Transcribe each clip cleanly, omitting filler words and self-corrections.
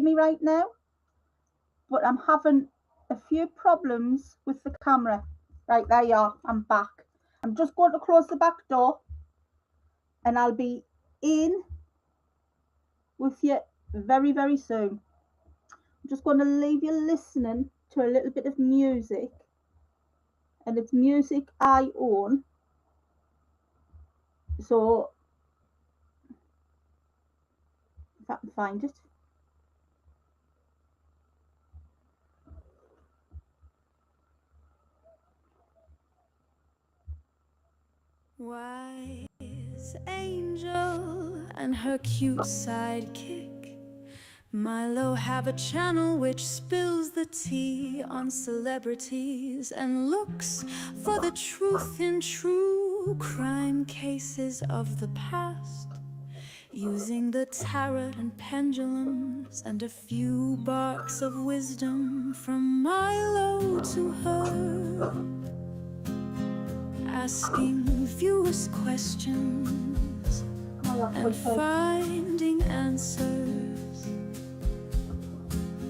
me right now, but I'm having a few problems with the camera. Right, there you are, I'm back. I'm just going to close the back door and I'll be in with you very, very soon. I'm just going to leave you listening to a little bit of music, and it's music I own. So, if I can find it. Wise angel and her cute sidekick Milo have a channel which spills the tea on celebrities and looks for the truth in true crime cases of the past, using the tarot and pendulums and a few barks of wisdom from Milo to her, asking viewers questions and finding answers,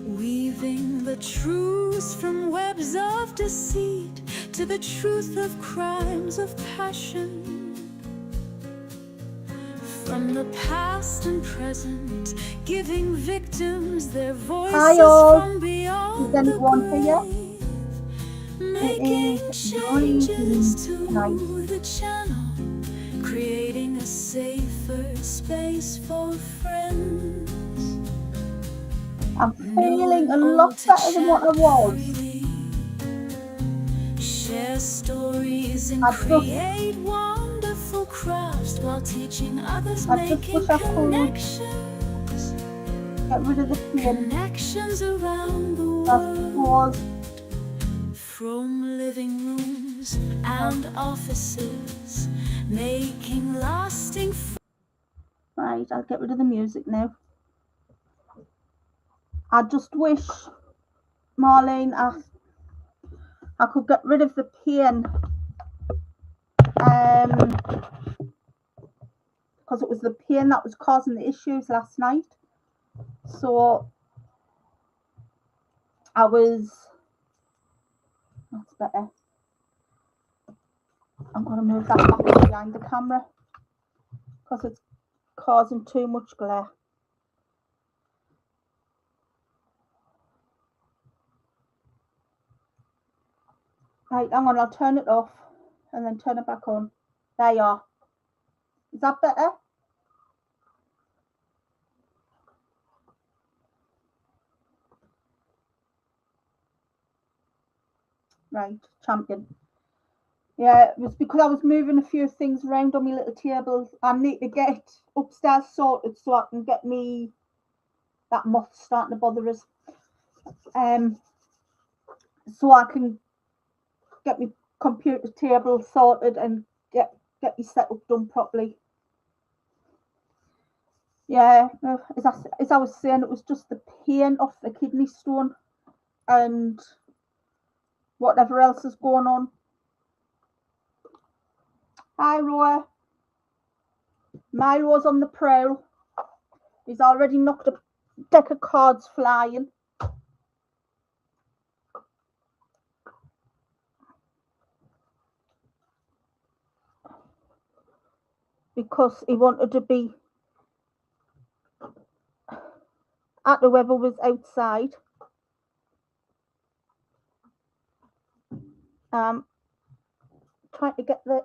weaving the truths from webs of deceit to the truth of crimes of passion, from the past and present, giving victims their voices from beyond the grave, making changes to the channel, creating a safer space for friends. I'm feeling a lot better than what I was. Share stories and create wonderful crafts while teaching others, making connections. Get rid of the connections around the world. From living rooms and offices, making lasting. Right, I'll get rid of the music now. I just wish, Marlene, I could get rid of the pain, because it was the pain that was causing the issues last night. So that's better. I'm going to move that back behind the camera because it's causing too much glare. Right, hang on, I'll turn it off and then turn it back on. There you are. Is that better? Right, champion. Yeah, it was because I was moving a few things around on my little table. I need to get upstairs sorted so I can get me that moth starting to bother us. So I can get my computer table sorted and get my setup done properly. Yeah, as I was saying, it was just the pain of the kidney stone and whatever else is going on. Hi, Roa. Milo's on the prowl. He's already knocked a deck of cards flying. Because he wanted to be at whoever was outside. Trying to get the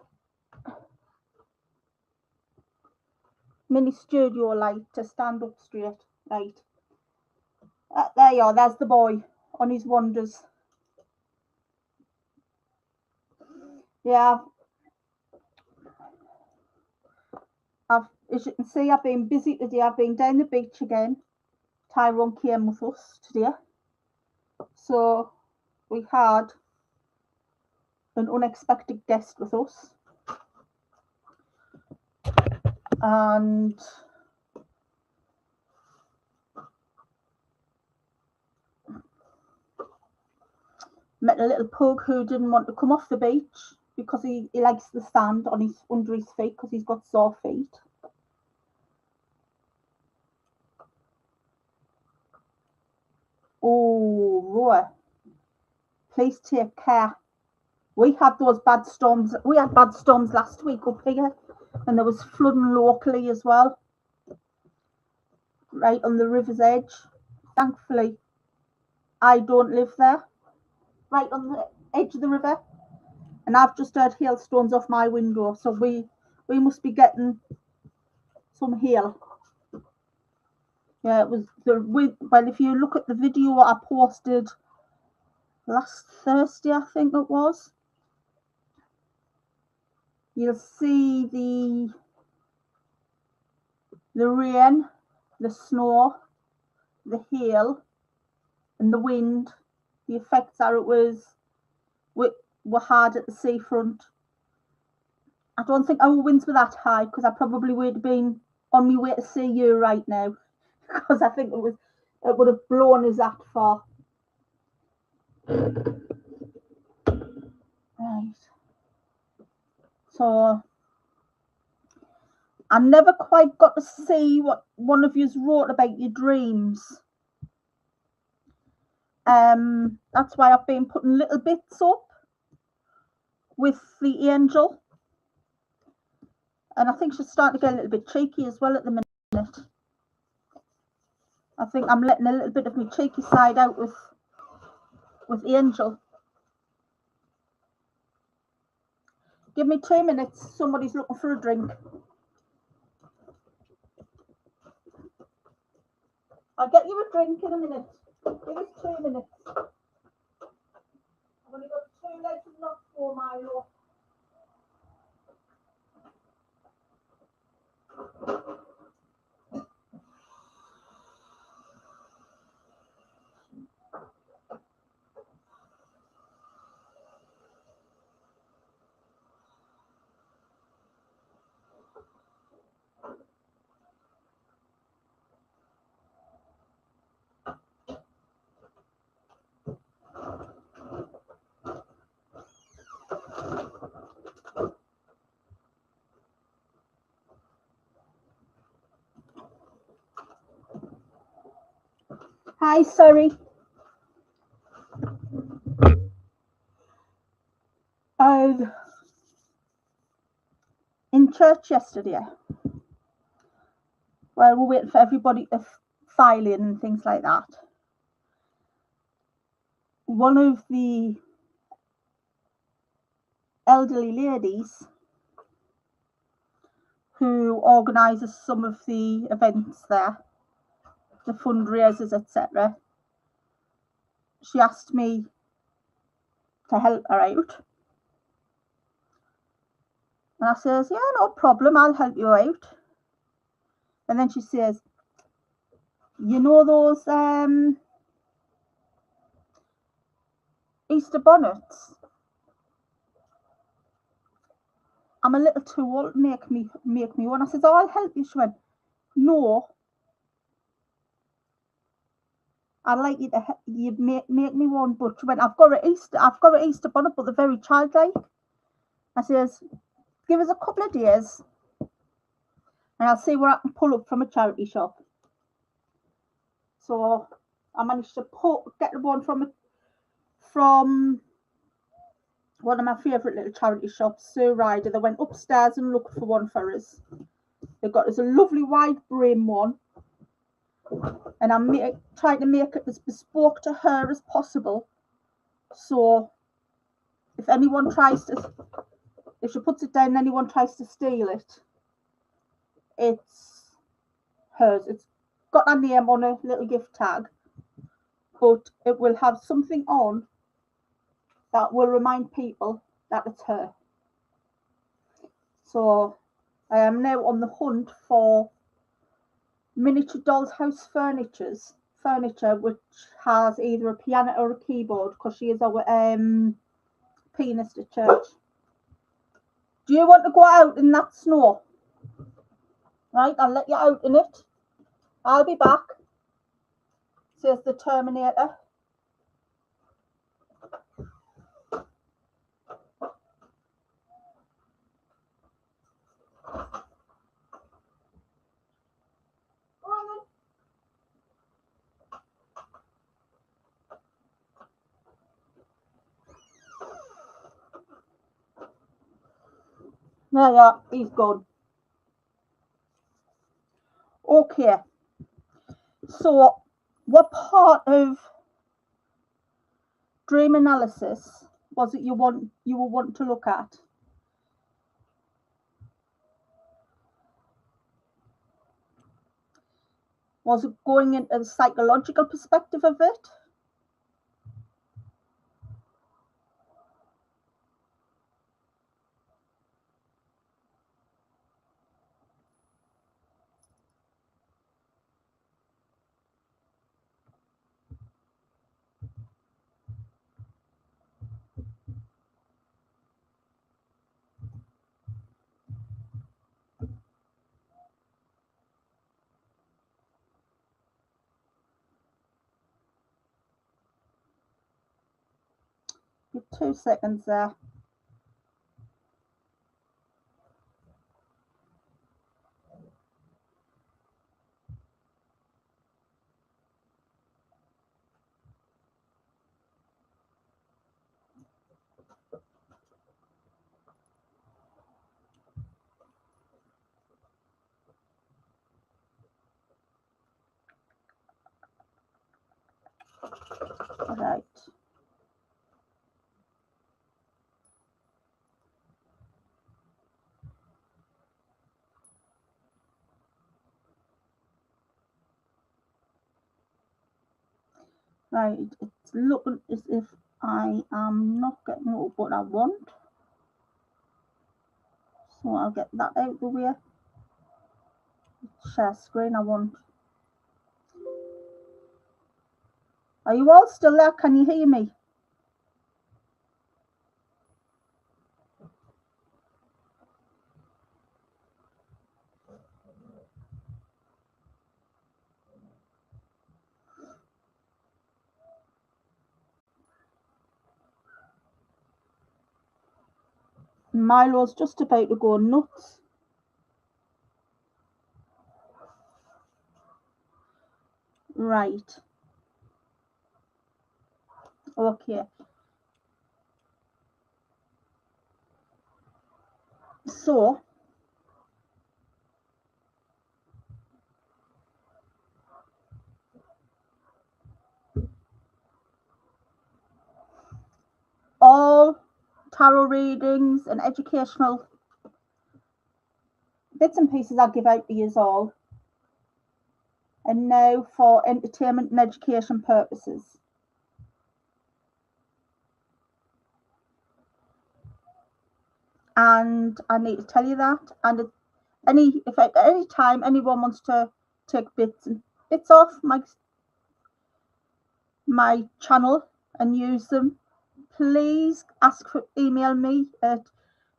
mini studio light to stand up straight. Right. There you are. There's the boy on his wanders. Yeah. As you can see, I've been busy today. I've been down the beach again. Tyrone came with us today. So we had an unexpected guest with us. And met a little pug who didn't want to come off the beach because he likes the sand under his feet because he's got sore feet. Roy, please take care. We had those bad storms. We had bad storms last week up here, and there was flooding locally as well, right on the river's edge. Thankfully, I don't live there, right on the edge of the river, and I've just heard hailstones off my window, so we must be getting some hail. Yeah, it was well, if you look at the video I posted last Thursday, I think it was, you'll see the rain, the snow, the hail, and the wind. The effects are were hard at the seafront. I don't think our winds were that high, because I probably would have been on my way to see you right now, because I think it would have blown us that far. Right. So I never quite got to see what one of you wrote about your dreams. That's why I've been putting little bits up with the angel. And I think she's starting to get a little bit cheeky as well at the minute. I think I'm letting a little bit of my cheeky side out with Angel. Give me 2 minutes. Somebody's looking for a drink. I'll get you a drink in a minute. Give us 2 minutes. I've only got 2 legs and not 4, Milo. Hi, sorry. In church yesterday, well, we're waiting for everybody to file in and things like that. One of the elderly ladies who organises some of the events there, the fundraisers, etc., she asked me to help her out. And I says, yeah, no problem, I'll help you out. And then she says, you know those Easter bonnets? I'm a little too old to make me one. I says, oh, I'll help you. She went, no, I'd like you to make me one. But she went, I've got an Easter bonnet, but they're very childlike. I says, give us a couple of days and I'll see what I can pull up from a charity shop. So I managed to get one from one of my favourite little charity shops, Sir Ryder. They went upstairs and looked for one for us. They got us a lovely wide brim one, and I'm trying to make it as bespoke to her as possible. So if she puts it down and anyone tries to steal it, it's hers. It's got her name on a little gift tag, but it will have something on that will remind people that it's her. So I am now on the hunt for miniature doll's house furniture which has either a piano or a keyboard, because she is our pianist at church. Do you want to go out in that snow? Right, I'll let you out in it. I'll be back, says the Terminator. Yeah, he's gone. Okay, so what part of dream analysis was it you were wanting to look at? Was it going into the psychological perspective of it? Give 2 seconds there. Right. Right, it's looking as if I am not getting what I want. So I'll get that out of the way. Share screen I want. Are you all still there? Can you hear me? Milo's just about to go nuts. Right. Okay. So all tarot readings and educational bits and pieces I give out to you all, and now for entertainment and education purposes. And I need to tell you that. And if at any time anyone wants to take bits off my channel and use them, please email me at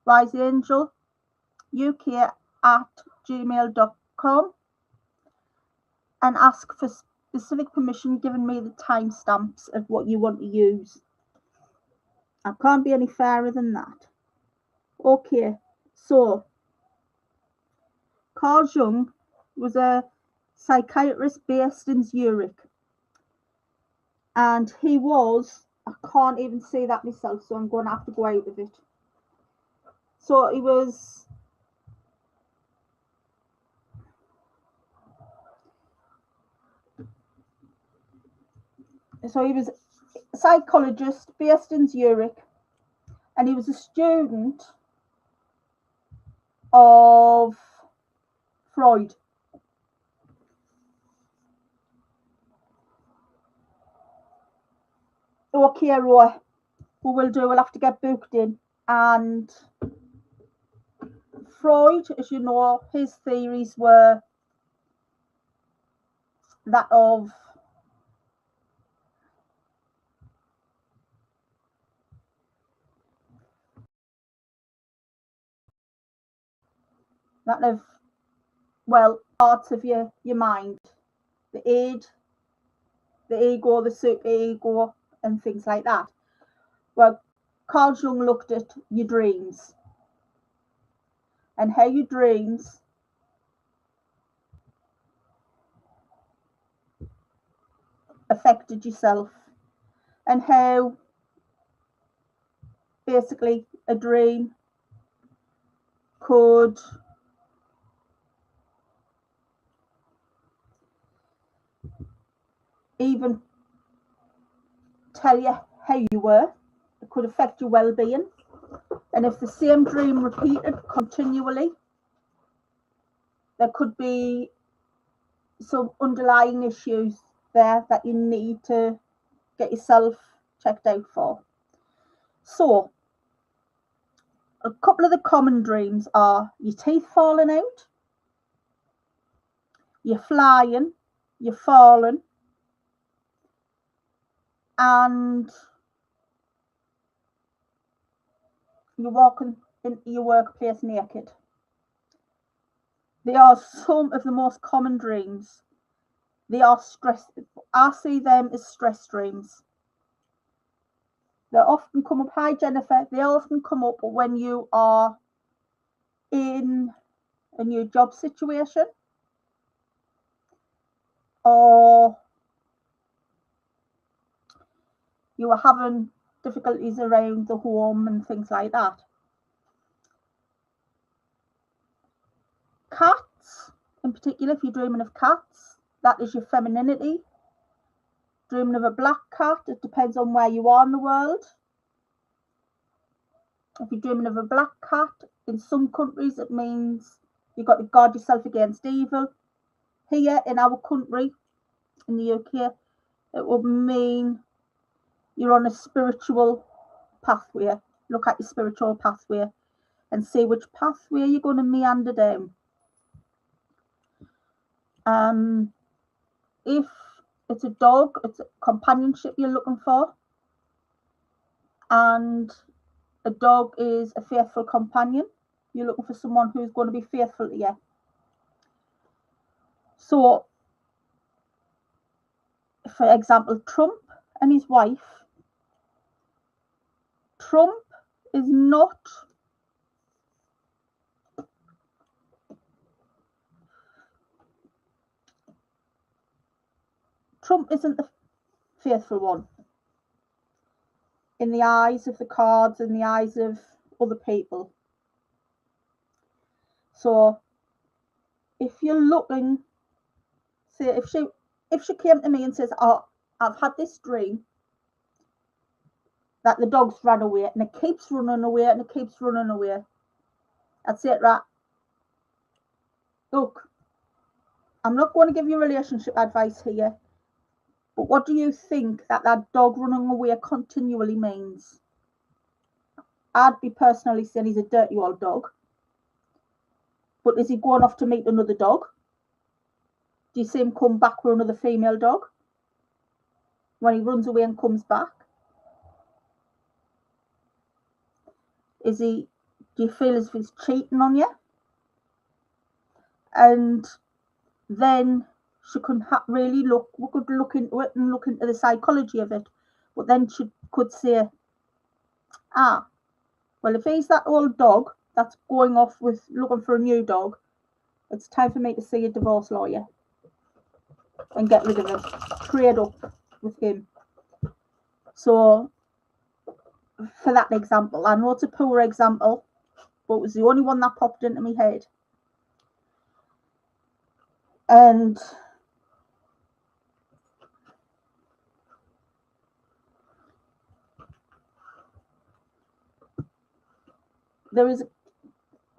wiseangeluk@gmail.com and ask for specific permission, giving me the timestamps of what you want to use. I can't be any fairer than that. Okay, so Carl Jung was a psychiatrist based in Zurich, and I can't even say that myself, so I'm going to have to go out of it. So he was a psychologist based in Zurich, and he was a student of Freud. Okay, Roy, we'll have to get booked in. And Freud, as you know, his theories were that of parts of your mind, the id, the ego, the superego, and things like that. Well, Carl Jung looked at your dreams and how your dreams affected yourself, and how basically a dream could even tell you how you were. It could affect your well-being. And if the same dream repeated continually, there could be some underlying issues there that you need to get yourself checked out for. So, a couple of the common dreams are your teeth falling out, you're flying, you're falling, and you're walking into your workplace naked. They are some of the most common dreams. They are stress. I see them as stress dreams. They often come up. Hi, Jennifer. They often come up when you are in a new job situation, or you are having difficulties around the home and things like that. Cats, in particular, if you're dreaming of cats, that is your femininity. Dreaming of a black cat, it depends on where you are in the world. If you're dreaming of a black cat, in some countries it means you've got to guard yourself against evil. Here in our country, in the UK, it would mean you're on a spiritual pathway. Look at your spiritual pathway and see which pathway you're going to meander down. If it's a dog, it's a companionship you're looking for, and a dog is a faithful companion. You're looking for someone who's going to be faithful to you. So, for example, Trump and his wife. Trump is not Trump isn't the faithful one in the eyes of the cards, in the eyes of other people. So if you're looking, say if she came to me and says, oh, I've had this dream that the dog's ran away and it keeps running away and it keeps running away, I'd say, right, look, I'm not going to give you relationship advice here, but what do you think that dog running away continually means? I'd be personally saying he's a dirty old dog. But is he going off to meet another dog? Do you see him come back with another female dog when he runs away and comes back? Do you feel as if he's cheating on you? And then she could really we could look into it and look into the psychology of it. But then she could say, well, if he's that old dog that's going off with looking for a new dog, it's time for me to see a divorce lawyer and get rid of him, trade up with him. So for that example, I know it's a poor example, but it was the only one that popped into my head. And there is,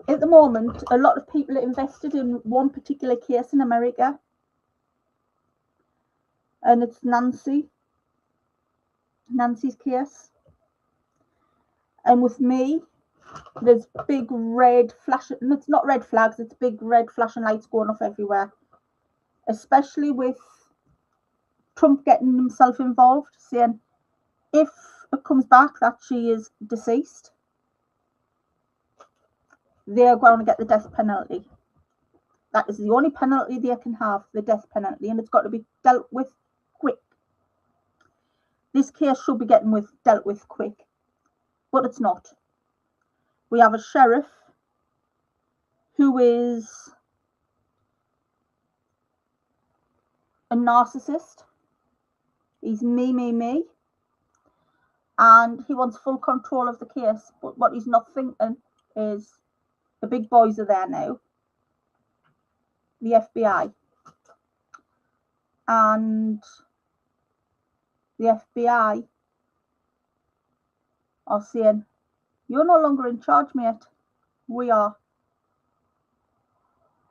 at the moment, a lot of people are invested in one particular case in America, and it's Nancy's case. And with me, there's big red flashing, and it's not red flags, it's big red flashing lights going off everywhere, especially with Trump getting himself involved, saying if it comes back that she is deceased, they're going to get the death penalty. That is the only penalty they can have, the death penalty, and it's got to be dealt with quick. This case should be dealt with quick, but it's not. We have a sheriff who is a narcissist. He's me, and he wants full control of the case. But what he's not thinking is, the big boys are there now, the FBI, and the FBI are saying, you're no longer in charge, mate. We are.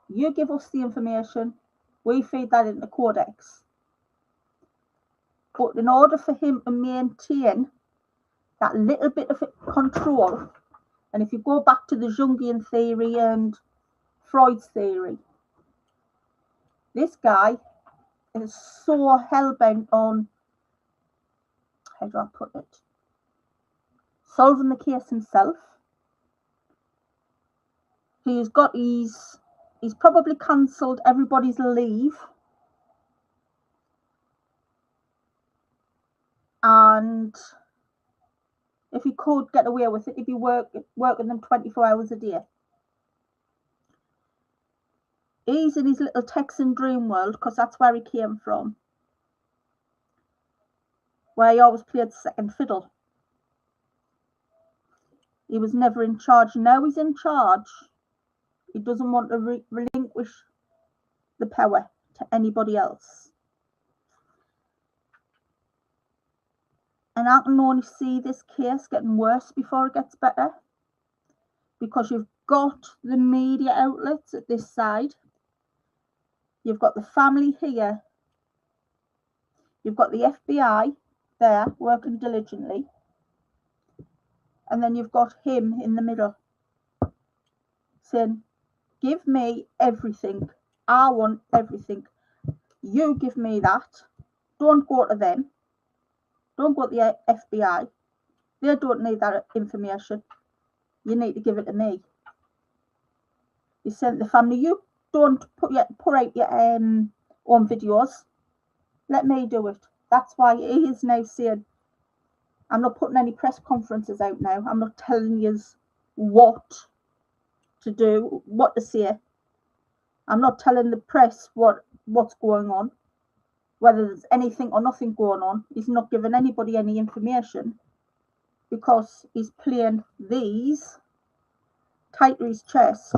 You give us the information, we feed that into Codex. But in order for him to maintain that little bit of control, and if you go back to the Jungian theory and Freud's theory, this guy is so hell-bent on, how do I put it, solving the case himself. He's probably cancelled everybody's leave, and if he could get away with it, he'd be working them 24 hours a day. He's in his little Texan dream world, because that's where he came from, where he always played second fiddle. He was never in charge. Now he's in charge. He doesn't want to relinquish the power to anybody else. And I can only see this case getting worse before it gets better, because you've got the media outlets at this side, you've got the family here, you've got the FBI there working diligently, and then you've got him in the middle saying, give me everything, I want everything, you give me that, don't go to them, don't go to the FBI, they don't need that information, you need to give it to me. He sent the family, you don't put out your own videos, let me do it. That's why he is now saying, I'm not putting any press conferences out now, I'm not telling you what to do, what to say, I'm not telling the press what's going on, whether there's anything or nothing going on. He's not giving anybody any information, because he's playing these tight to his chest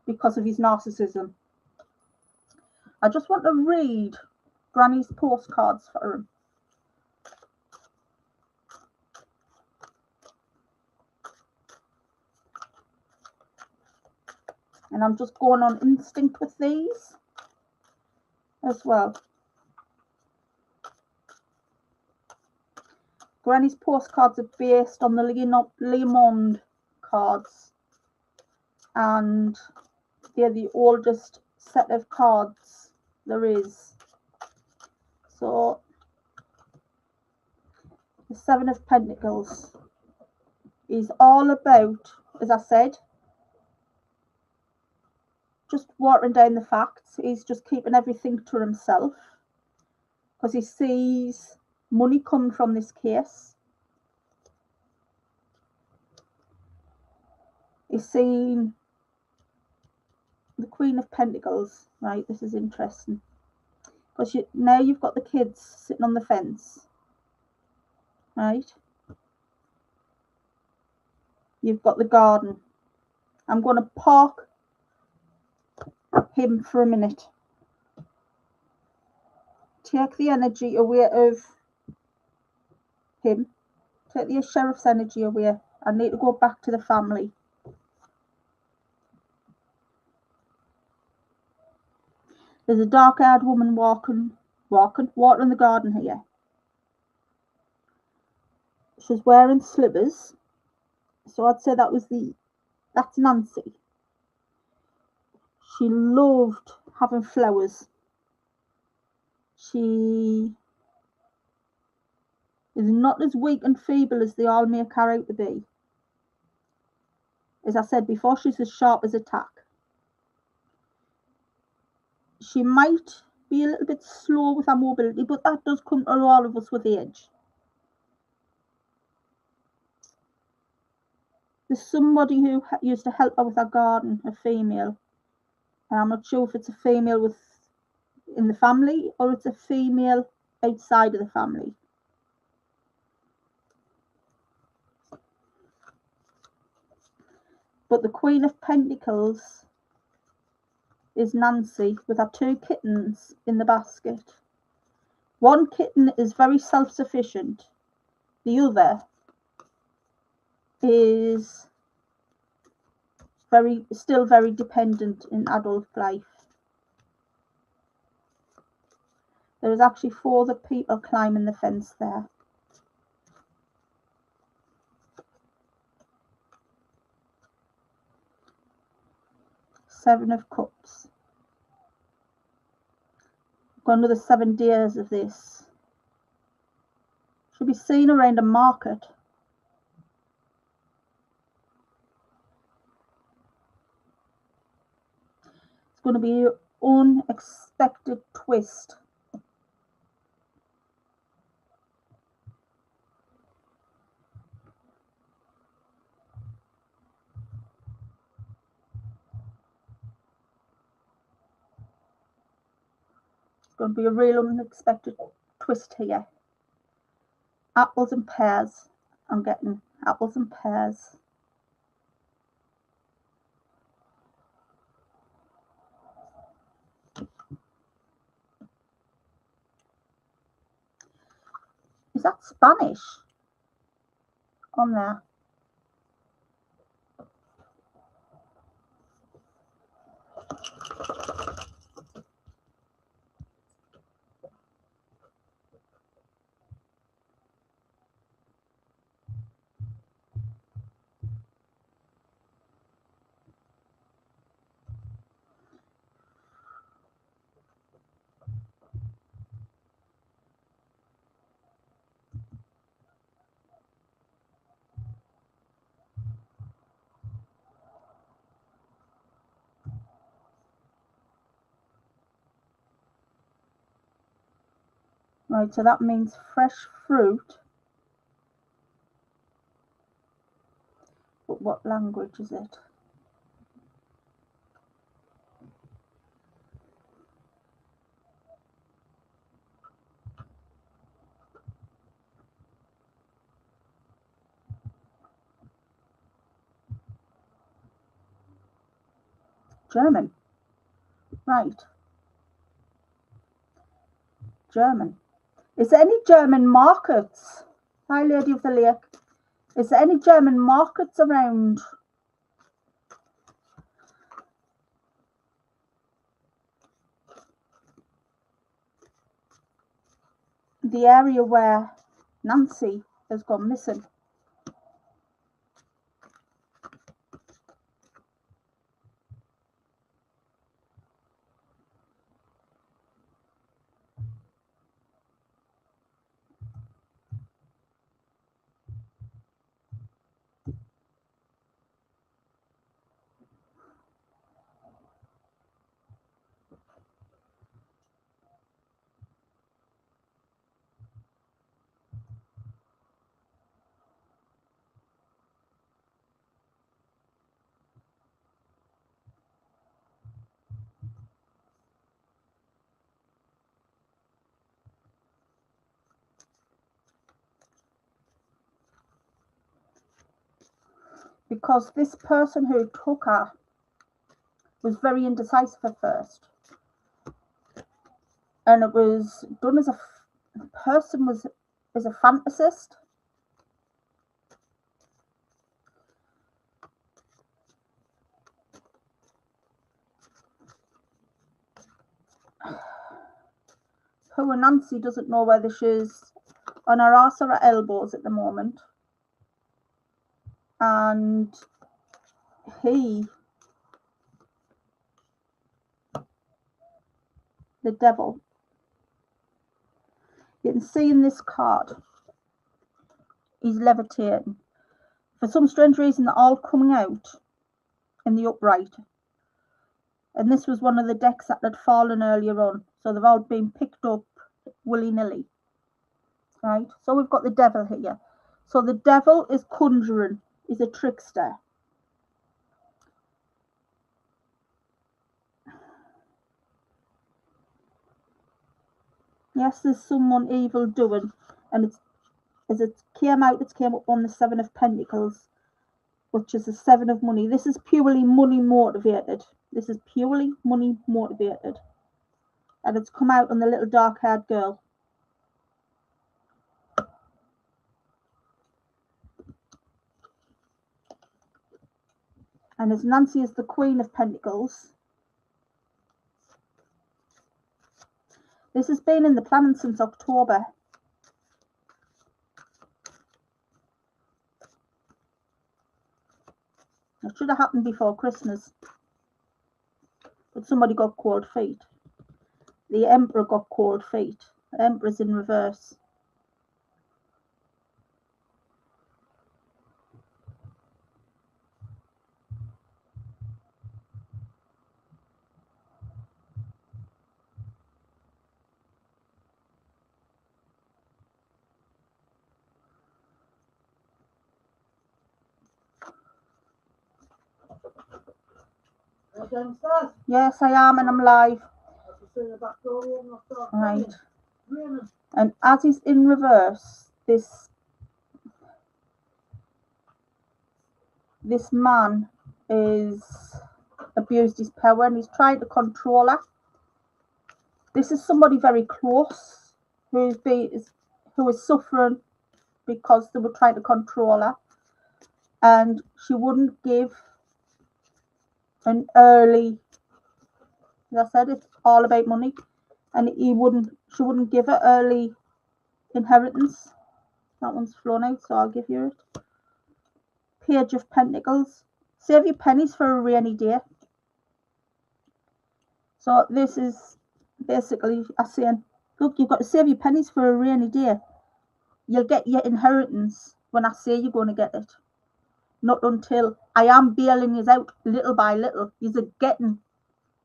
because of his narcissism. I just want to read Granny's postcards for him. And I'm just going on instinct with these as well. Granny's postcards are based on the Lemond cards, and they're the oldest set of cards there is. So the Seven of Pentacles is all about, as I said, just watering down the facts. He's just keeping everything to himself, because he sees money coming from this case. He's seen the Queen of Pentacles, right? This is interesting, because now you've got the kids sitting on the fence, right? You've got the garden. I'm going to park him for a minute. Take the energy away of him. Take the sheriff's energy away. I need to go back to the family. There's a dark-haired woman watering the garden here. She's wearing slippers. So I'd say that's Nancy. She loved having flowers. She is not as weak and feeble as they all make her out to be. As I said before, she's as sharp as a tack. She might be a little bit slow with her mobility, but that does come to all of us with age. There's somebody who used to help her with her garden, a female. And I'm not sure if it's a female in the family or it's a female outside of the family. But the Queen of Pentacles is Nancy with her 2 kittens in the basket. One kitten is very self-sufficient. The other is still very dependent in adult life. There is actually 4 other people climbing the fence there. Seven of Cups. Got another 7 days of this. Should be seen around a market. It's going to be an unexpected twist. Going to be a real unexpected twist here. Apples and pears. I'm getting apples and pears. Is that Spanish on there? Right, so that means fresh fruit. But what language is it? German. Right. German. Is there any German markets? Hi, Lady of the Lake. Is there any German markets around? The area where Nancy has gone missing? Because this person who took her was very indecisive at first, and it was done as the person was as a fantasist. Poor Nancy doesn't know whether she's on her arse or her elbows at the moment, and he, the devil, you can see in this card, he's levitating. For some strange reason, they're all coming out in the upright. And this was one of the decks that had fallen earlier on. So they've all been picked up willy-nilly. Right? So we've got the devil here. So the devil is conjuring, is a trickster. Yes, there's someone evil doing, and it's as it came out, it came up on the 7 of Pentacles, which is the Seven of Money. This is purely money motivated. This is purely money motivated. And it's come out on the little dark haired girl. And as Nancy is the Queen of Pentacles, this has been in the planning since October. It should have happened before Christmas. But somebody got cold feet. The Emperor got cold feet. The Emperor's in reverse. Yes, I am, and I'm live. Right. And as he's in reverse, this man is abused his power and he's trying to control her. This is somebody very close who is suffering because they were trying to control her, and she wouldn't give an early, as I said, it's all about money, and she wouldn't give her early inheritance. That one's flown out, so I'll give you it. Page of Pentacles. Save your pennies for a rainy day. So this is basically us saying, look, you've got to save your pennies for a rainy day. You'll get your inheritance when I say you're going to get it. Not until I am bailing you out little by little. You're getting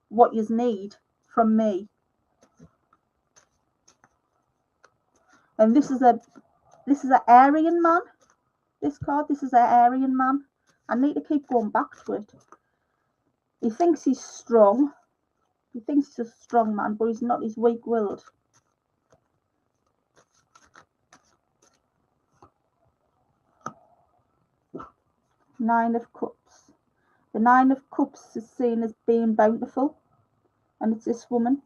what you need from me. And this is an Aryan man. This card, this is an Aryan man. I need to keep going back to it. He thinks he's strong. He thinks he's a strong man, but he's not. He's weak-willed. Nine of Cups. The Nine of Cups is seen as being bountiful, and it's this woman.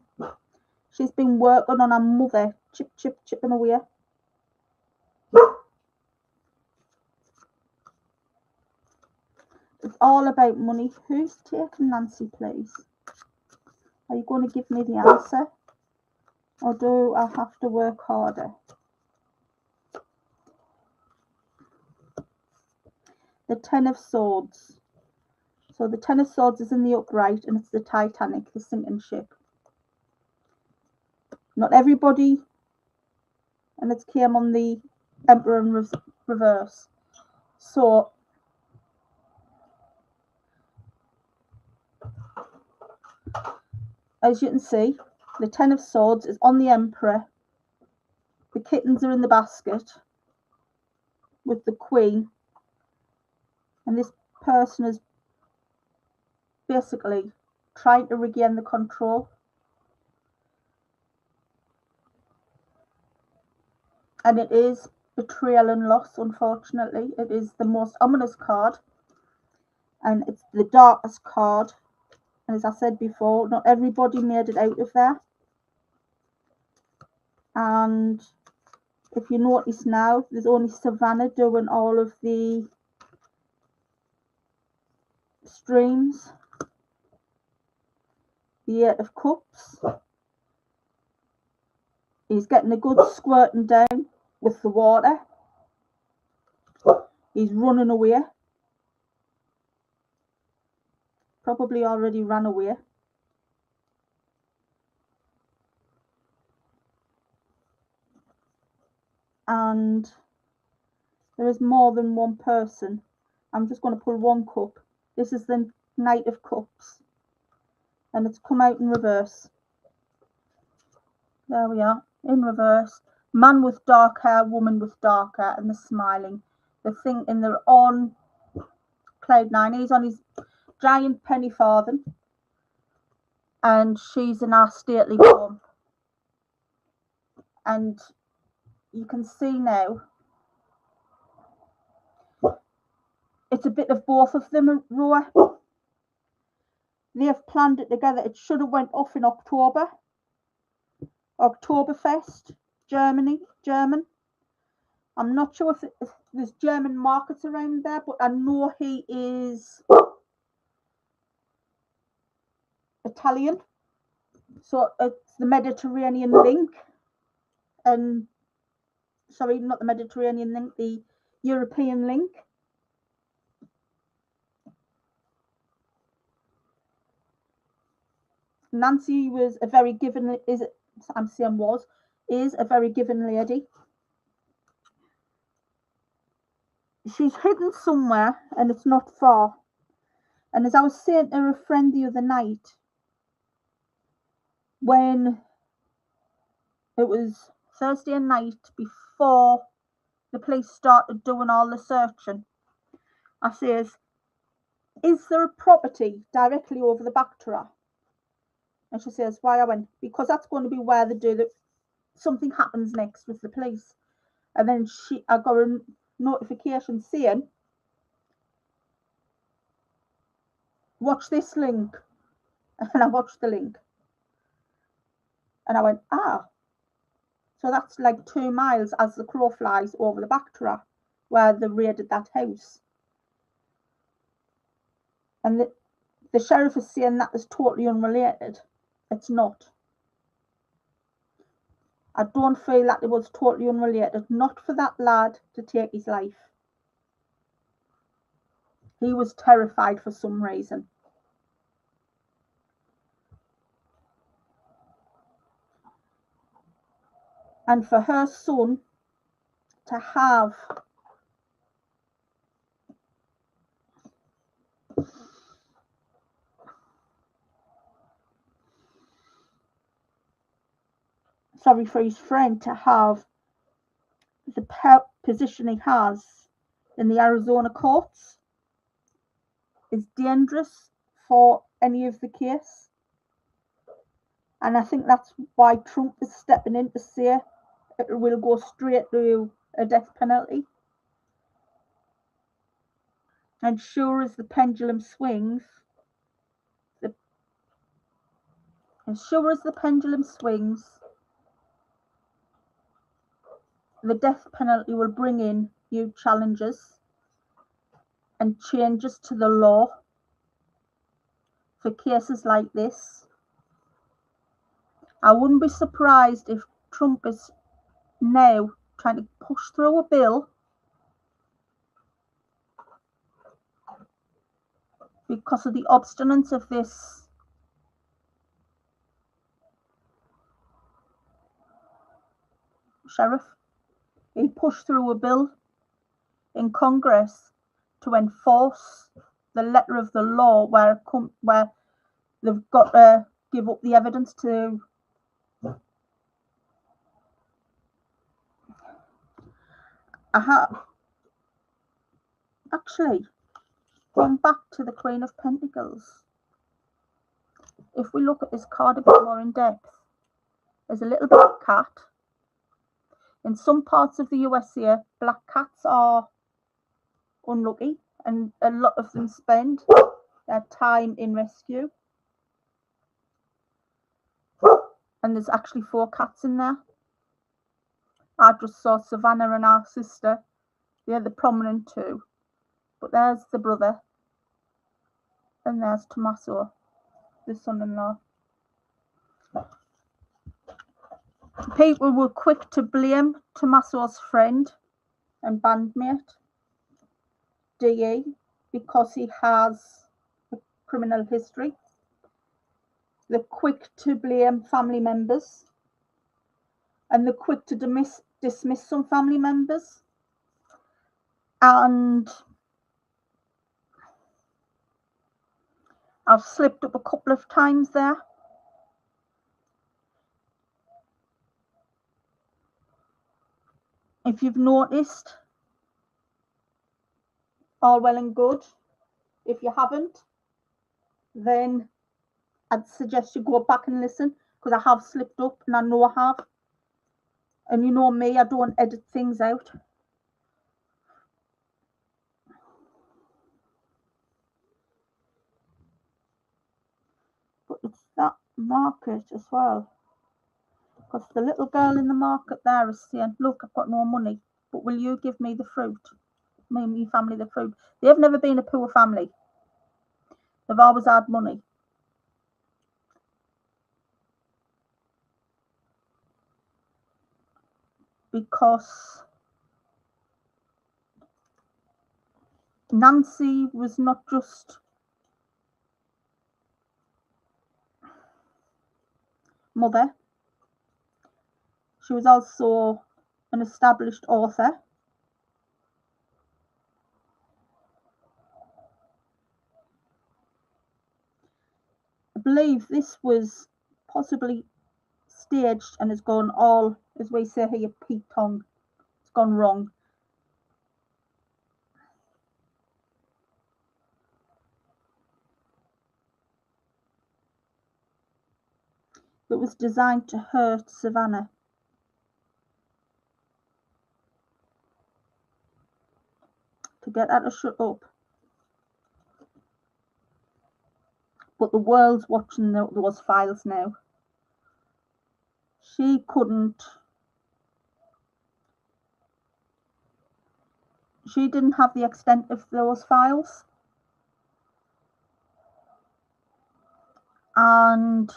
She's been working on her mother, chipping away. It's all about money. Who's taking Nancy, please? Are you going to give me the answer? Or do I have to work harder? The Ten of Swords. So the Ten of Swords is in the upright, and it's the Titanic, the sinking ship. Not everybody, and it came on the Emperor in reverse. So as you can see, the Ten of Swords is on the Emperor. The kittens are in the basket with the Queen, and this person is basically trying to regain the control. And it is betrayal and loss, unfortunately. It is the most ominous card, and it's the darkest card. And as I said before, not everybody made it out of there. And if you notice now, there's only Savannah doing all of the streams. The Eight of Cups. He's getting a good squirting down with the water. He's running away. Probably already ran away. And there is more than one person. I'm just going to pull one cup. This is the Knight of Cups. And it's come out in reverse. There we are, in reverse. Man with dark hair, woman with dark hair, and they're smiling. They're thinking they're on cloud nine. He's on his giant penny farthing, and she's in our stately form. And you can see now, it's a bit of both of them, Roa. They've planned it together. It should have went off in October. Oktoberfest, German. I'm not sure if there's German markets around there, but I know he is Italian. So it's the Mediterranean link. And sorry, not the Mediterranean link, the European link. Nancy was a very given, is a very given lady. She's hidden somewhere and it's not far. And as I was saying to a friend the other night, when it was Thursday night before the police started doing all the searching, I says, is there a property directly over the back to her? And she says, why? I went, because that's going to be where they do that. Something happens next with the police. And then I got a notification saying, watch this link. And I watched the link. And I went, so that's like 2 miles as the crow flies over the back to her, where they raided that house. And the sheriff is saying that is totally unrelated. It's not. I don't feel that it was totally unrelated. Not for that lad to take his life. He was terrified for some reason. And for her son to have for his friend to have the position he has in the Arizona courts is dangerous for any of the case. And I think that's why Trump is stepping in to say it will go straight to a death penalty. And sure as the pendulum swings, the death penalty will bring in new challenges and changes to the law for cases like this. I wouldn't be surprised if Trump is now trying to push through a bill because of the obstinance of this sheriff. He pushed through a bill in Congress to enforce the letter of the law where they've got to give up the evidence to actually going back to the Queen of Pentacles. If we look at this card a bit more in depth, there's a little black cat. In some parts of the USA, black cats are unlucky and a lot of them spend their time in rescue. And there's actually 4 cats in there. I just saw Savannah and our sister. They're the prominent 2. But there's the brother. And there's Tommaso, the son-in-law. People were quick to blame Tommaso's friend and bandmate, DE, because he has a criminal history. They're quick to blame family members. And they're quick to dismiss some family members. And I've slipped up a couple of times there. If you've noticed, all well and good. If you haven't, then I'd suggest you go back and listen, because I have slipped up and I know I have. And you know me, I don't edit things out. market as well. Because the little girl in the market there is saying, look, I've got no money, but will you give me the fruit? Me and my family the fruit. They've never been a poor family. They've always had money. Because Nancy was not just mother, she was also an established author. I believe this was possibly staged and has gone all, as we say here, Pete-tong. It's gone wrong. It was designed to hurt Savannah. To get her to shut up. But the world's watching those files now. She didn't have the extent of those files. And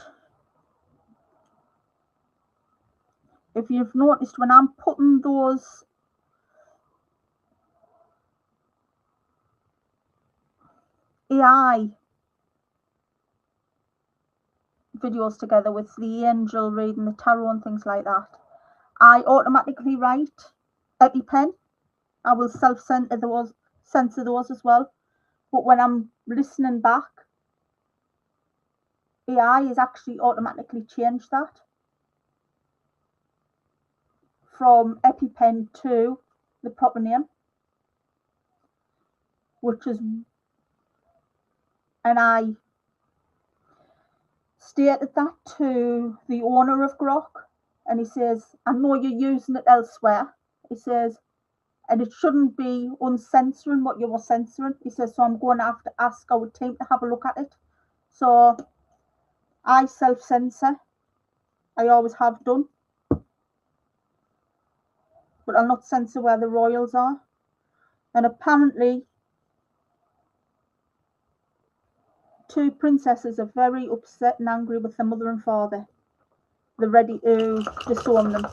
if you've noticed, when I'm putting those AI videos together with the angel reading the tarot and things like that, I automatically write EpiPen. I will censor those as well. But when I'm listening back, AI has actually automatically changed that from EpiPen to the proper name, which is, and I stated that to the owner of Grok, and he says, I know you're using it elsewhere. He says, and it shouldn't be uncensoring what you were censoring. He says, so I'm going to have to ask our team to have a look at it. So I self-censor. I always have done. But I'll not censor where the royals are. And apparently, two princesses are very upset and angry with their mother and father. They're ready to disown them.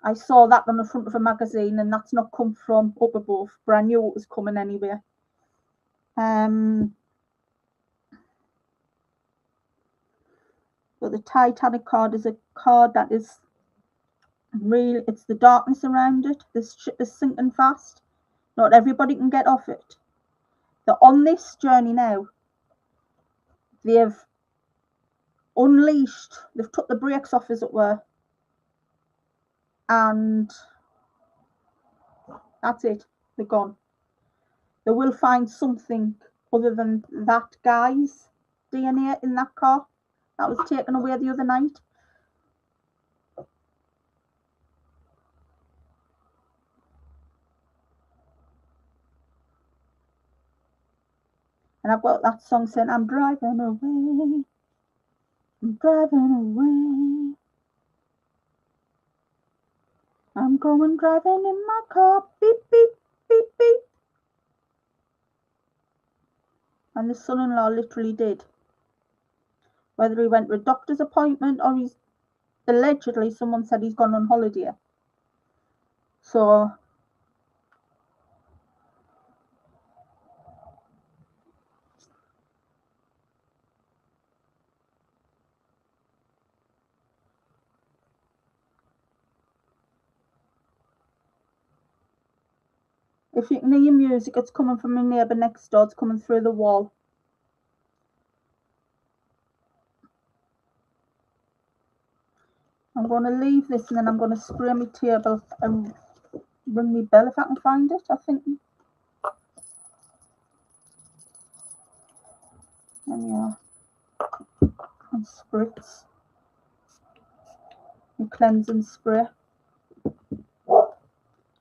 I saw that on the front of a magazine, and that's not come from up above, but I knew it was coming anyway. But the Titanic card is a card that is real. It's the darkness around it. This ship is sinking fast. Not everybody can get off it. They're on this journey now. They've unleashed, they've took the brakes off, as it were, and that's it. They're gone. They will find something other than that guy's DNA in that car that was taken away the other night. And I've got that song saying, I'm driving away, I'm driving away, I'm going driving in my car, beep, beep, beep, beep. And the son-in-law literally did. Whether he went to a doctor's appointment or he's, allegedly, someone said he's gone on holiday. So if you can hear music, it's coming from my neighbour next door. It's coming through the wall. I'm going to leave this, and then I'm going to spray my table and ring my bell if I can find it, I think. There we are. And spritz. And cleansing spray.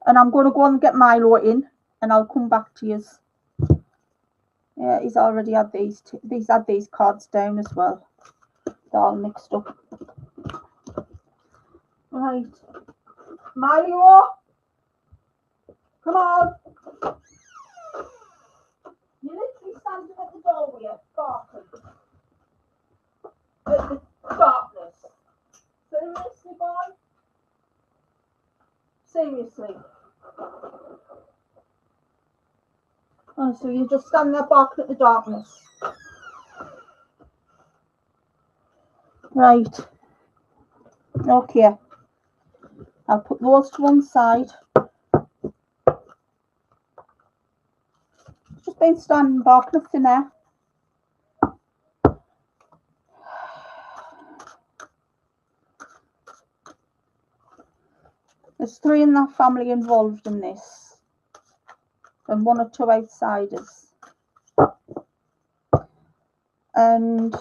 And I'm going to go and get Milo in, and I'll come back to you. Yeah, he's already had these cards down as well. They're all mixed up. Right. Mario, come on. You're literally standing at the doorway, barking. At the darkness. Seriously, boy? Seriously. Oh, so you're just standing there barking at the darkness. Right. Okay. I'll put those to one side. Just been standing barking at thin air. There's 3 in that family involved in this, and 1 or 2 outsiders. And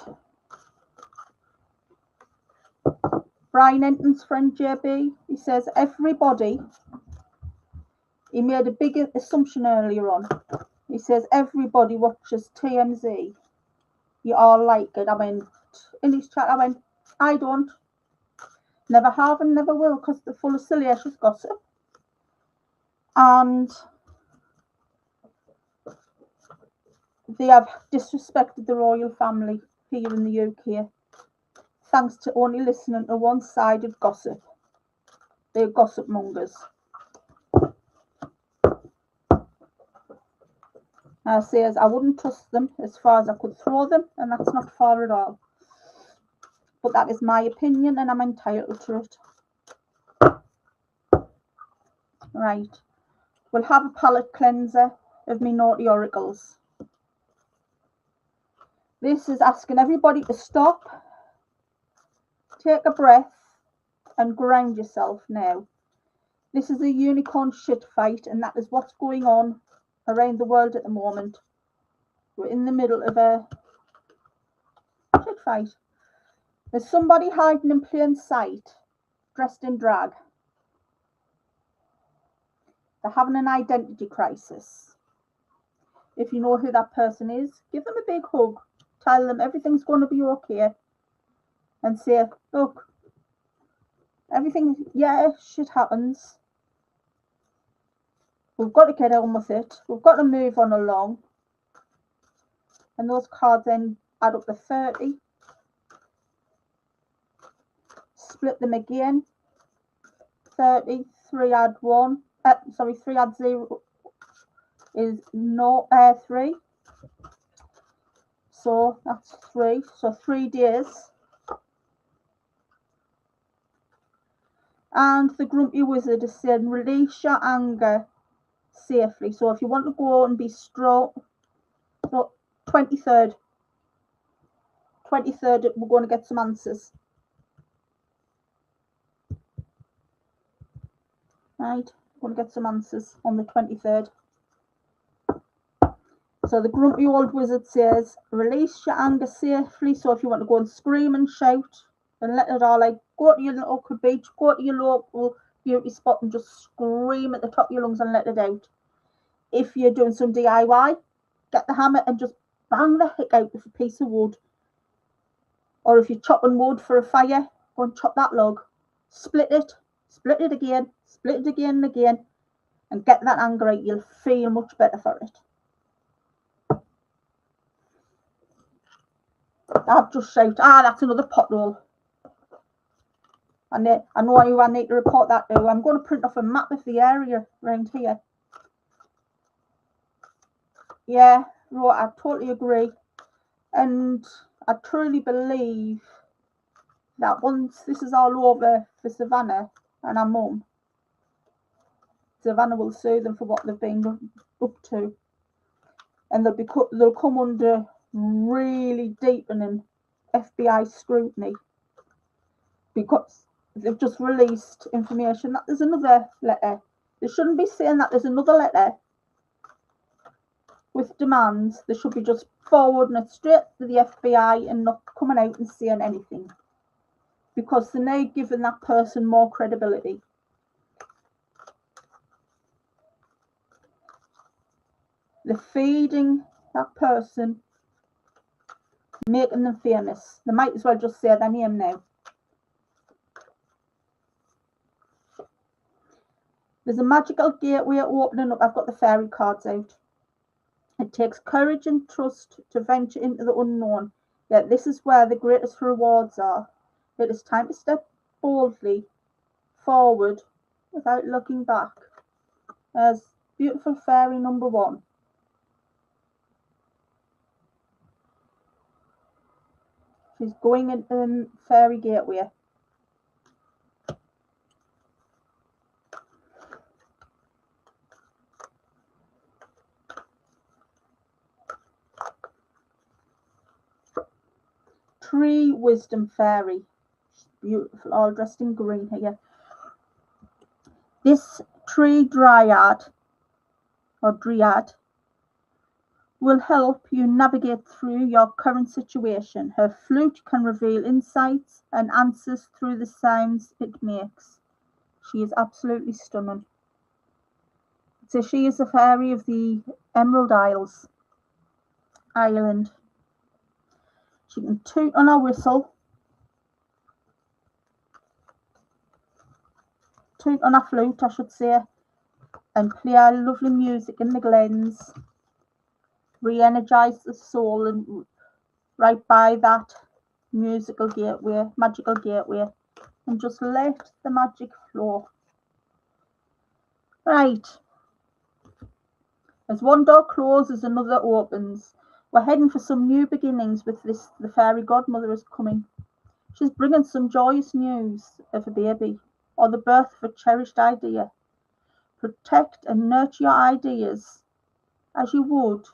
Brian Enton's friend JB, he says everybody, he made a big assumption earlier on. He says everybody watches TMZ. You all like it. I went, in his chat, I went, I don't. Never have and never will, because they're full of salacious gossip. And they have disrespected the royal family here in the UK, thanks to only listening to one-sided gossip. They're gossip mongers. I says I wouldn't trust them as far as I could throw them, and that's not far at all. But that is my opinion, and I'm entitled to it. Right. We'll have a palate cleanser of me naughty oracles. This is asking everybody to stop, take a breath, and ground yourself now. This is a unicorn shit fight, and that is what's going on around the world at the moment. We're in the middle of a shit fight. There's somebody hiding in plain sight, dressed in drag. They're having an identity crisis. If you know who that person is, give them a big hug. Tell them everything's going to be okay. And say, look, everything, yeah, shit happens. We've got to get on with it. We've got to move on along. And those cards then add up to 30. Split them again. 30, 3 add 1. 3 add 0 is 3. So that's 3. So 3 days. And the grumpy wizard is saying, release your anger safely. So if you want to go and be strong, so 23rd, we're going to get some answers. Right, we're going to get some answers on the 23rd. So the grumpy old wizard says, release your anger safely. So if you want to go and scream and shout and let it all out, go to your local beach, go to your local beauty spot and just scream at the top of your lungs and let it out. If you're doing some DIY, get the hammer and just bang the heck out with a piece of wood. Or if you're chopping wood for a fire, go and chop that log. Split it again, split it again and again, and get that anger out. You'll feel much better for it. I've just shouted, that's another pothole. I know who I need to report that to. I'm going to print off a map of the area around here. Yeah, right, I totally agree. And I truly believe that once this is all over for Savannah and her mum, Savannah will sue them for what they've been up to. And they'll come under really deepening FBI scrutiny, because they've just released information that there's another letter. They shouldn't be saying that there's another letter with demands. They should be just forwarding it straight to the FBI and not coming out and saying anything, because they're now giving that person more credibility. They're feeding that person making them famous. They might as well just say their name now. There's a magical gateway opening up. I've got the fairy cards out. It takes courage and trust to venture into the unknown, yet this is where the greatest rewards are. It is time to step boldly forward without looking back. There's beautiful fairy number 1. She's going into the fairy gateway. Tree wisdom fairy. She's beautiful, all dressed in green here. This tree dryad or dryad will help you navigate through your current situation. Her flute can reveal insights and answers through the sounds it makes. She is absolutely stunning. So she is a fairy of the Emerald Island. She can toot on her whistle, toot on her flute, I should say, and play her lovely music in the glens, re-energize the soul, and right by that magical gateway, and just let the magic flow. Right. As one door closes, another opens. We're heading for some new beginnings with this. The fairy godmother is coming. She's bringing some joyous news of a baby or the birth of a cherished idea. Protect and nurture your ideas as you would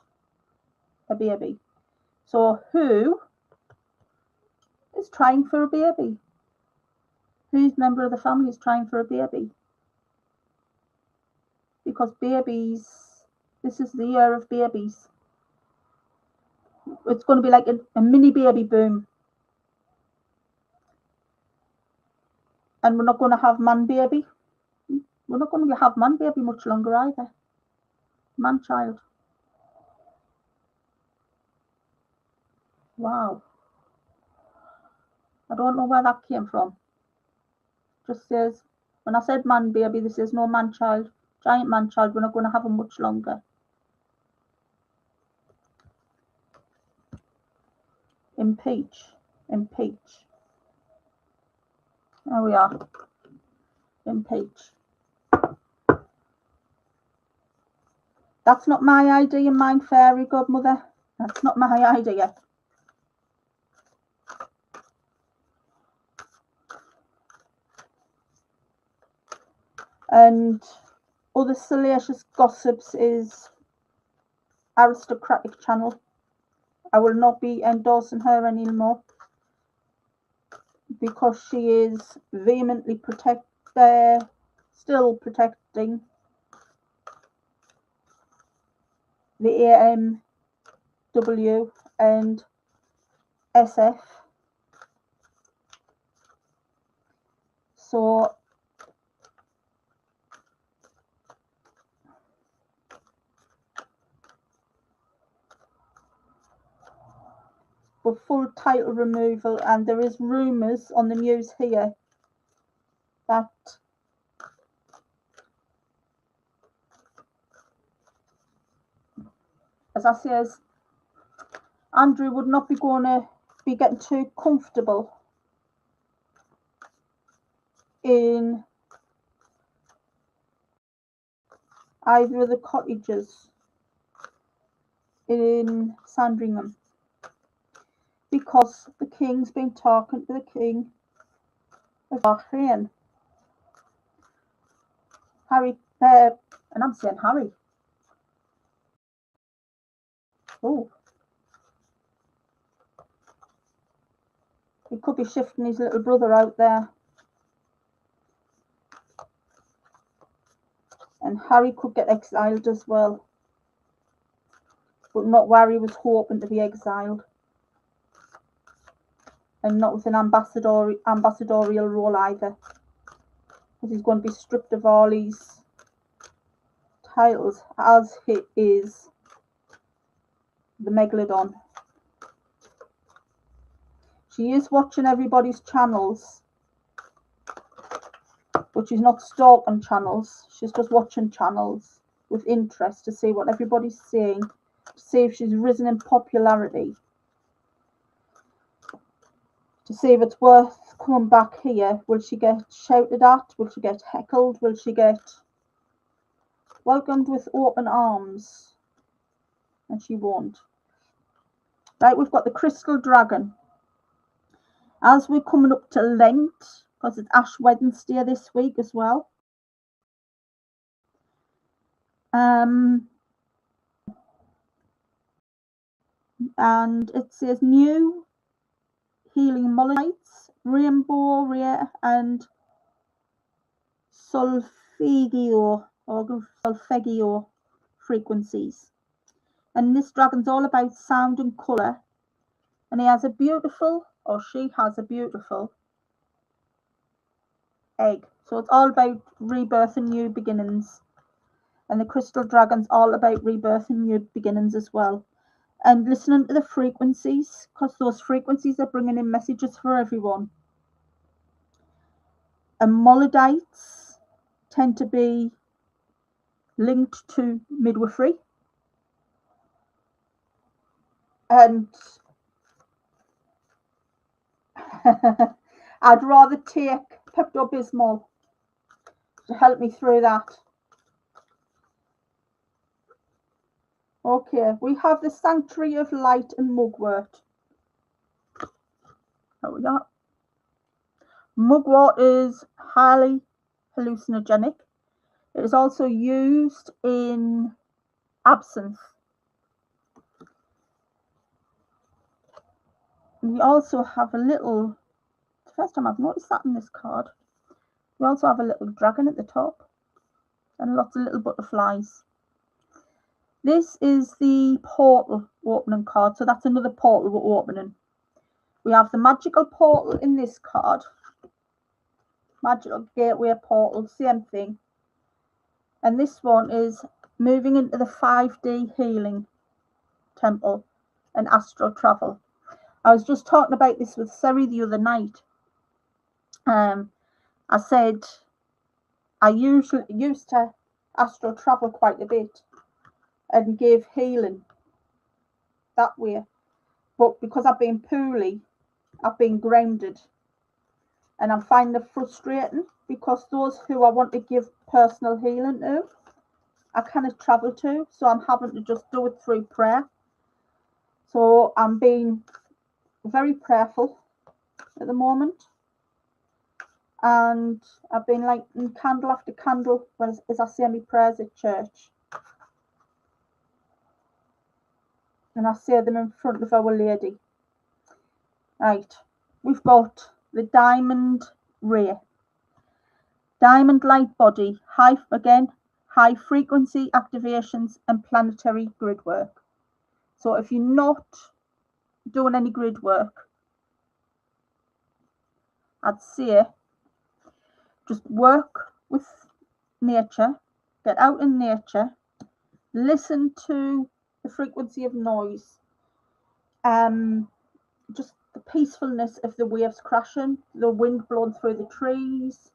a baby. So who is trying for a baby? Whose member of the family is trying for a baby? Because babies, this is the year of babies. It's going to be like a mini baby boom. And we're not going to have man baby. We're not going to have man baby much longer either. Man child. Wow. I don't know where that came from. Just says, when I said man baby, this is no man child. Giant man child, we're not going to have him much longer. Impeach. There we are. Impeach. That's not my idea, mine, fairy godmother. That's not my idea. And other salacious gossips is aristocratic channel. I will not be endorsing her anymore because she is vehemently still protecting the AMW and SF. So for full title removal, and there is rumours on the news here that as I says, Andrew would not be going to be getting too comfortable in either of the cottages in Sandringham because the king's been talking to the king of Bahrain. Harry, and I'm saying Harry. Oh, he could be shifting his little brother out there. And Harry could get exiled as well. But not where he was hoping to be exiled. And not with an ambassadorial role either. Because he's going to be stripped of all his titles as he is the Megalodon. She is watching everybody's channels, but she's not stalking channels. She's just watching channels with interest to see what everybody's saying, to see if she's risen in popularity, to see if it's worth coming back here. Will she get shouted at? Will she get heckled? Will she get welcomed with open arms? And she won't. Right, we've got the crystal dragon. As we're coming up to Lent, because it's Ash Wednesday this week as well. And it says new healing mollites, rainbow, rare, and solfeggio frequencies. And this dragon's all about sound and colour. And he has a beautiful, or she has a beautiful egg. So it's all about rebirth and new beginnings. And the crystal dragon's all about rebirth and new beginnings as well. And listening to the frequencies, because those frequencies are bringing in messages for everyone. And mollidites tend to be linked to midwifery. And I'd rather take Pepto-Bismol to help me through that. Okay, we have the Sanctuary of Light and Mugwort. There we go. Mugwort is highly hallucinogenic. It is also used in absinthe. We also have a little, first time I've noticed that in this card. We also have a little dragon at the top and lots of little butterflies. This is the portal opening card, so that's another portal we're opening. We have the magical portal in this card. Magical gateway portal, same thing. And this one is moving into the 5D healing temple and astral travel. I was just talking about this with Seri the other night. I said I usually used to astral travel quite a bit and give healing that way. But because I've been poorly, I've been grounded. And I'm finding it frustrating because those who I want to give personal healing to, I cannot travel to. So I'm having to just do it through prayer. So I'm being very prayerful at the moment. And I've been lighting candle after candle as I say my prayers at church. And I say them in front of Our Lady. Right, we've got the diamond ray. Diamond light body, high frequency activations and planetary grid work. So if you're not doing any grid work, I'd say just work with nature, get out in nature, listen to the frequency of noise, just the peacefulness of the waves crashing, the wind blowing through the trees,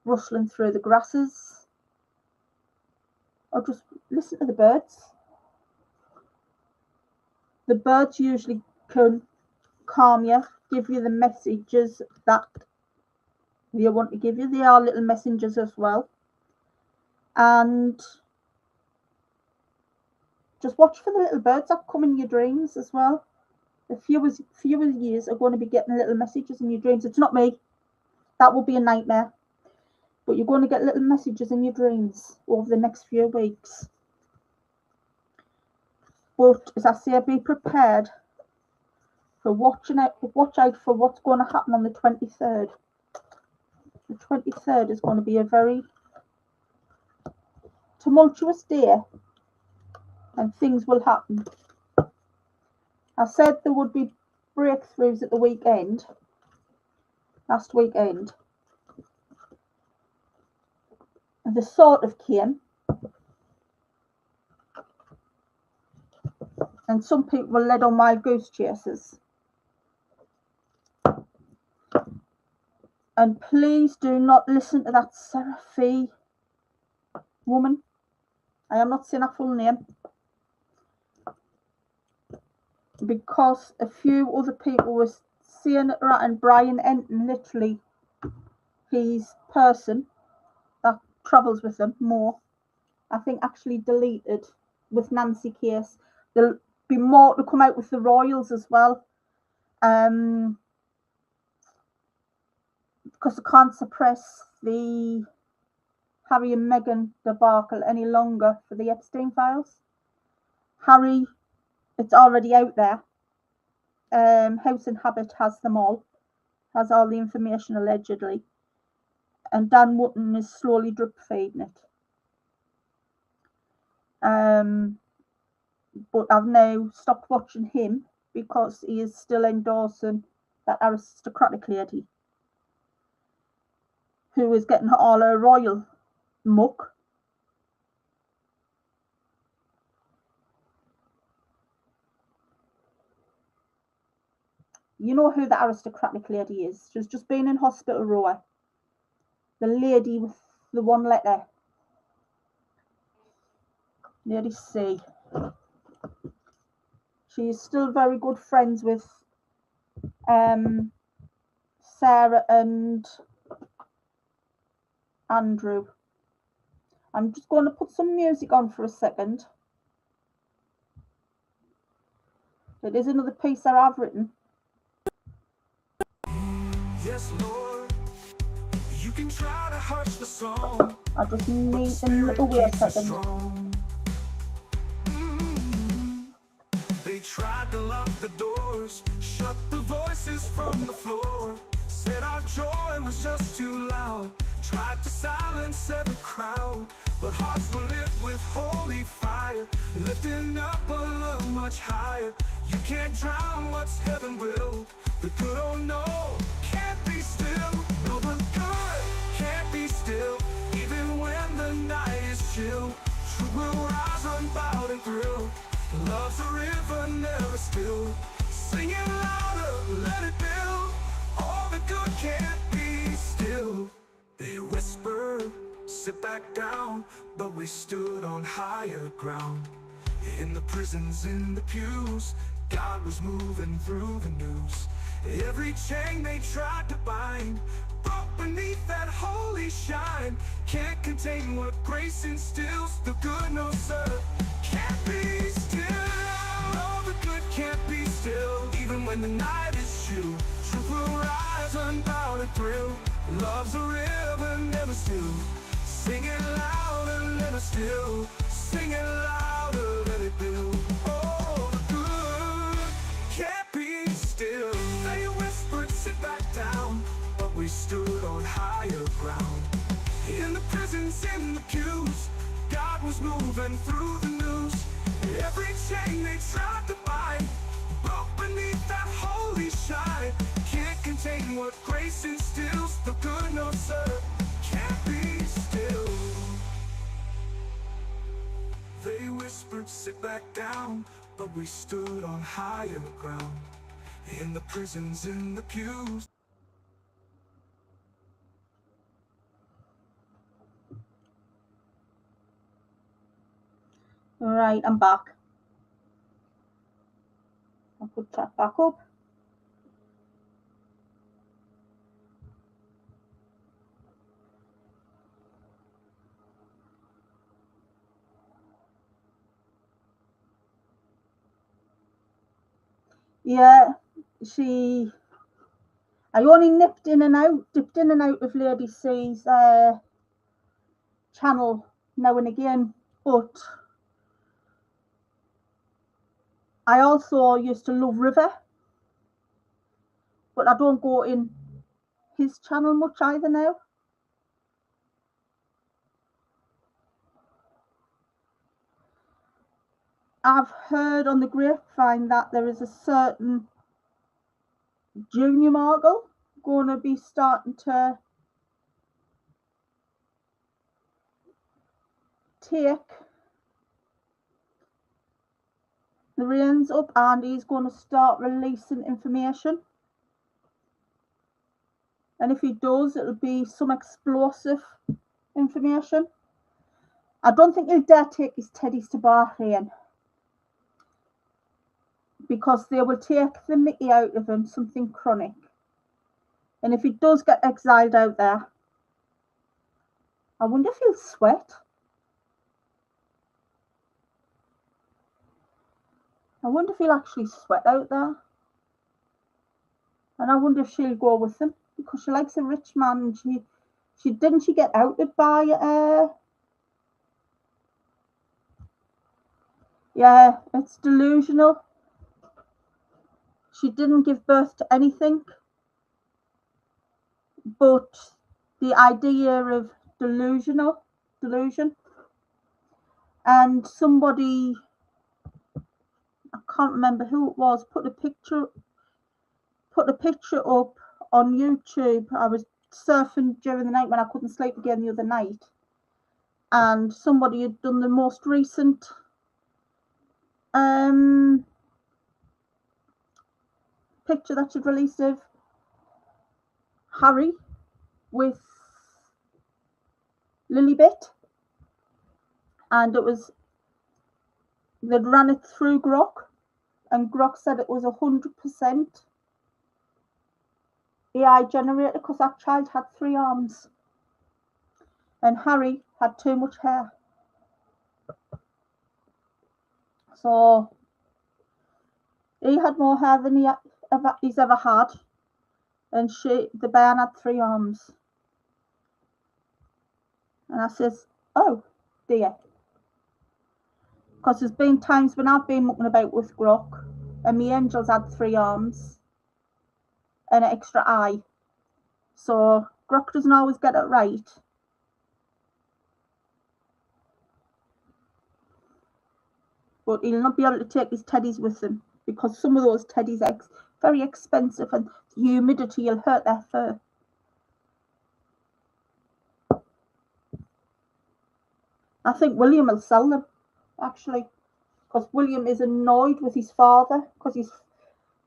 rustling through the grasses, or just listen to the birds. The birds usually can calm you, give you the messages that they want to give you. They are little messengers as well. And just watch for the little birds that come in your dreams as well. A few years are going to be getting little messages in your dreams. It's not me. That will be a nightmare. But you're going to get little messages in your dreams over the next few weeks. But as I say, be prepared for watch out for what's going to happen on the 23rd. The 23rd is going to be a very tumultuous day and things will happen. I said there would be breakthroughs at the weekend, last weekend. And they sort of came. And some people were led on wild goose chases. And please do not listen to that Seraphi woman. I am not saying her full name, because a few other people were saying it right, and Brian Enton, literally his person that travels with them more, I think actually deleted with Nancy Case. There'll be more to come out with the Royals as well, because they can't suppress the Harry and Meghan debacle any longer for the Epstein files. Harry, it's already out there. House and Habit has them all, has all the information allegedly, and Dan Wootton is slowly drip feeding it. But I've now stopped watching him because he is still endorsing that aristocratic lady who is getting all her royal muck. You know who the aristocratic lady is. She's just been in Hospital Row. The lady with the one letter. Lady C. She is still very good friends with Sarah and Andrew. I'm just going to put some music on for a second. It is another piece that I've written. Yes, Lord, you can try to hush the song. I just need a little wait a second. They tried to lock the doors, shut the voices from the floor, said our joy was just too loud, tried to silence every crowd, but hearts were lit with holy fire, lifting up a love much higher. You can't drown what's heaven willed. The good, oh no, can't be still. No, the good can't be still, even when the night is chill. Truth will rise unbowed and thrill. Love's a river never still. Sing it louder, let it build. All the good can't be still. They whispered, sit back down, but we stood on higher ground. In the prisons, in the pews, God was moving through the news. Every chain they tried to bind broke beneath that holy shine. Can't contain what grace instills. The good, no sir, can't be still. No, the good can't be still, even when the night is chill. Truth will rise unbound and thrill. Love's a river never still. Sing it louder, let it still. Sing it louder, let it build. Oh, the good can't be still. They whispered, sit back down, but we stood on higher ground. In the prisons, in the pews, God was moving through the news. Every chain they tried to bind broke beneath that holy shine. Can't contain what grace instills. The good, no sir, can't be still. They whispered, sit back down, but we stood on higher ground. In the prisons, in the pews. Right, I'm back. I'll put that back up. Yeah, I only dipped in and out of Lady C's channel now and again, but I also used to love River, but I don't go in his channel much either now. I've heard on the grapevine that there is a certain Junior Margle going to be starting to take the reins up, and he's going to start releasing information. And if he does, it'll be some explosive information. I don't think he'll dare take his teddies to Bahrain, because they will take the mickey out of him, something chronic. And if he does get exiled out there, I wonder if he'll sweat. I wonder if he'll actually sweat out there. And I wonder if she'll go with him, because she likes a rich man. She didn't she get outed by yeah, it's delusional. She didn't give birth to anything, but the idea of delusion. And somebody, I can't remember who it was, put a picture up on YouTube. I was surfing during the night when I couldn't sleep again the other night, and somebody had done the most recent picture that she'd released of Harry with Lilybit, and they'd ran it through Grok, and Grok said it was 100% AI generated, because that child had 3 arms and Harry had too much hair. So he had more hair than he's ever had, and the bairn had 3 arms. And I says, oh dear, because there's been times when I've been mucking about with Grok and my angels had 3 arms and an extra eye. So Grok doesn't always get it right. But he'll not be able to take his teddies with him, because some of those teddies are very expensive, and the humidity will hurt their fur. I think William will sell them, actually, because William is annoyed with his father, because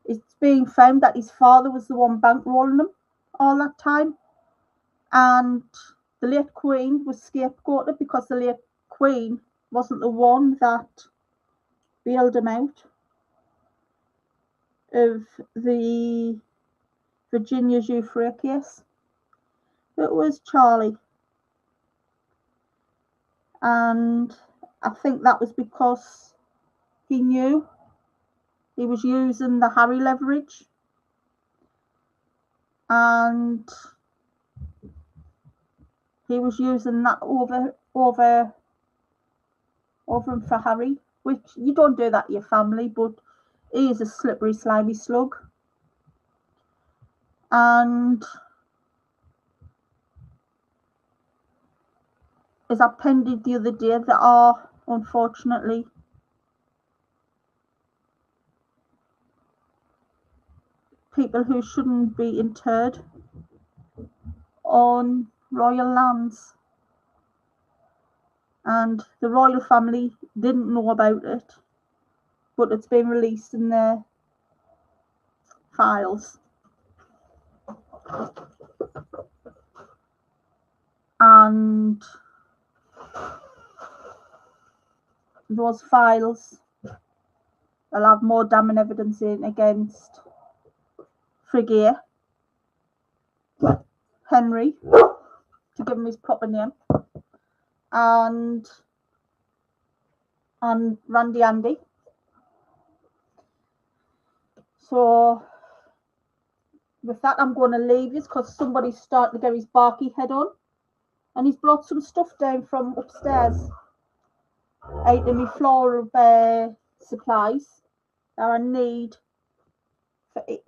it's being found that his father was the one bankrolling them all that time, and the late Queen was scapegoated because the late Queen wasn't the one that bailed him out of the Virginia Giuffre case. It was Charlie, and I think that was because he knew he was using the Harry leverage, and he was using that over him for Harry, which you don't do that to your family, but he is a slippery, slimy slug. And as I penned it the other day, there are, unfortunately, people who shouldn't be interred on royal lands, and the royal family didn't know about it, but it's been released in their files. And those files will have more damning evidence in against Frigate, Henry, to give him his proper name, and Randy Andy. So with that, I'm going to leave you, because somebody's starting to get his barky head on, and he's brought some stuff down from upstairs out of my floor of supplies that I need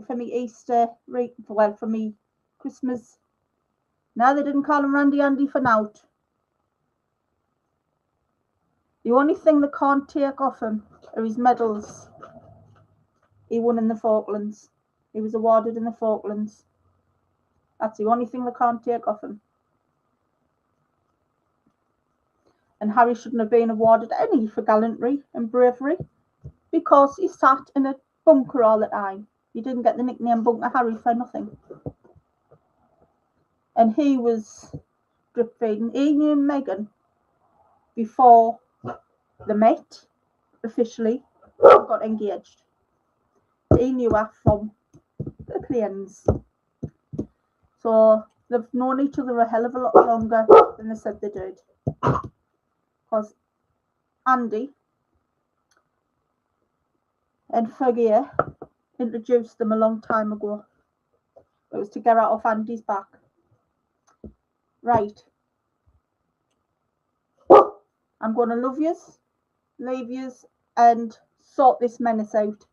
for me Easter, well, for me Christmas. Now, they didn't call him Randy Andy for naught. The only thing they can't take off him are his medals he won in the Falklands. He was awarded in the Falklands. That's the only thing they can't take off him. And Harry shouldn't have been awarded any for gallantry and bravery, because he sat in a bunker all the time. You didn't get the nickname Bunker Harry for nothing. and he was drip feeding. He knew Megan before they met officially, got engaged. He knew her from the planes. So they've known each other a hell of a lot longer than they said they did. Because Andy and Fergie introduced them a long time ago. It was to get her off Andy's back. Right. I'm going to love yous, leave yous, and sort this menace out.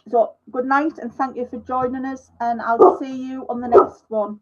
So, good night and thank you for joining us, and I'll see you on the next one.